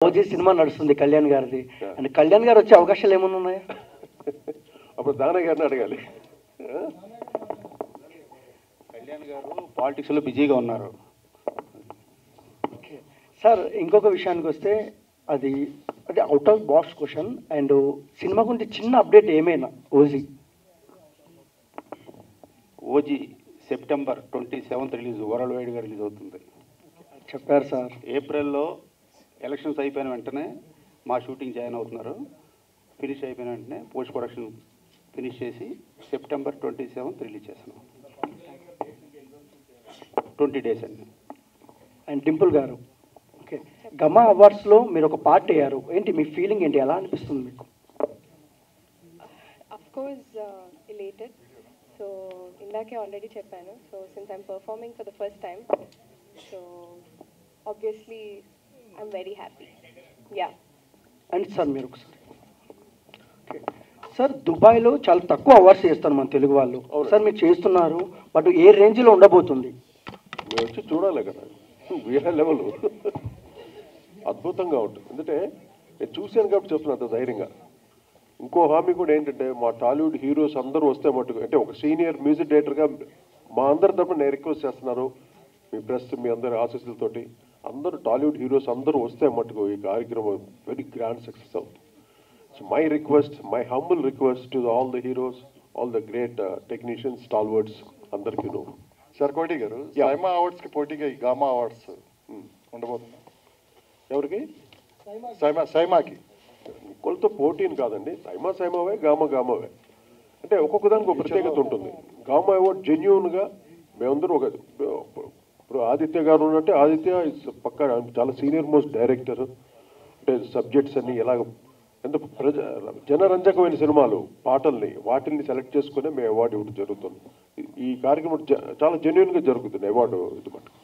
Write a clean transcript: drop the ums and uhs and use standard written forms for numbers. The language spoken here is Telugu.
ఓజీ సినిమా నడుస్తుంది కళ్యాణ్ గారిది. అంటే కళ్యాణ్ గారు వచ్చే అవకాశాలు ఏమైనా ఉన్నాయా? అప్పుడు దానయ్య గారిని అడగాలి. కళ్యాణ్ గారు పాలిటిక్స్లో బిజీగా ఉన్నారు. సార్ ఇంకొక విషయానికి వస్తే అది అది out of box question and cinema గురించి చిన్న అప్డేట్ ఏమైనా OG OG September 27th release, world వైడ్గా రిలీజ్ అవుతుంది. చెప్పారు సార్. ఏప్రిల్లో ఎలక్షన్స్ అయిపోయిన వెంటనే మా షూటింగ్ జాయిన్ అవుతున్నారు. ఫినిష్ అయిపోయిన వెంటనే పోస్ట్ ప్రొడక్షన్ ఫినిష్ చేసి సెప్టెంబర్ 27th రిలీజ్ చేస్తున్నాం. 20 days అండి. అండ్ డింపుల్ గారు, ఓకే, గమా అవార్డ్స్లో మీరు ఒక పార్ట్ అయ్యారు. ఏంటి మీ ఫీలింగ్ ఏంటి, ఎలా అనిపిస్తుంది మీకు? Of course elated. సో ఇందాకే ఆల్రెడీ చెప్పాను. So since I'm performing for the first time, so obviously I'm very happy. Yeah. And sir మీరు ఒకసారి, ఓకే సార్, దుబాయ్లో చాలా తక్కువ అవార్డ్స్ చేస్తారు మన తెలుగు వాళ్ళు. సార్ మీరు చేస్తున్నారు, బట్ ఏ రేంజ్లో ఉండబోతుంది? మీరు వచ్చి చూడాలి కదా, వేరే లెవెల్ అద్భుతంగా ఉంటుంది. ఎందుకంటే నేను చూశాను కాబట్టి చెప్తున్నా అంత ధైర్యంగా. ఇంకో హామీ కూడా ఏంటంటే, మా టాలీవుడ్ హీరోస్ అందరూ వస్తే మట్టుకు, అంటే ఒక సీనియర్ మ్యూజిక్ డైరెక్టర్గా మా అందరి తరపున నేను రిక్వెస్ట్ చేస్తున్నాను, మీ ప్రెస్ మీ అందరి ఆశీస్సులతోటి అందరూ టాలీవుడ్ హీరోస్ అందరూ వస్తే మట్టుకు ఈ కార్యక్రమం వెరీ గ్రాండ్ సక్సెస్ అవుతుంది. So my request, my humble request to all the heroes, all the great technicians, stalwarts అందరికీ. సార్ కోటి గారు, సైమా అవార్డ్స్కి పోటీగా ఈ గామా అవార్డ్స్ ఉండబోతుంది. ఎవరికి? సైమాకి కొలతో పోటీని కాదండి, సైమావే గామావే. అంటే ఒక్కొక్క దానికి ఒక ప్రత్యేకత ఉంటుంది. గామా అవార్డ్ జెన్యూన్గా మేమందరూ ఒక, ఇప్పుడు ఆదిత్య గారు ఉన్నట్టే, ఆదిత్య పక్కా చాలా సీనియర్ మోస్ట్ డైరెక్టర్. అంటే సబ్జెక్ట్స్ అన్ని ఎలా ఎంత జనరంజకమైన సినిమాలు, పాటల్ని వాటిల్ని సెలెక్ట్ చేసుకునే మేము అవార్డు ఇవ్వడం జరుగుతుంది. ఈ కార్యక్రమం చాలా జెన్యూన్గా జరుగుతుంది అవార్డు ఇది మటుకు.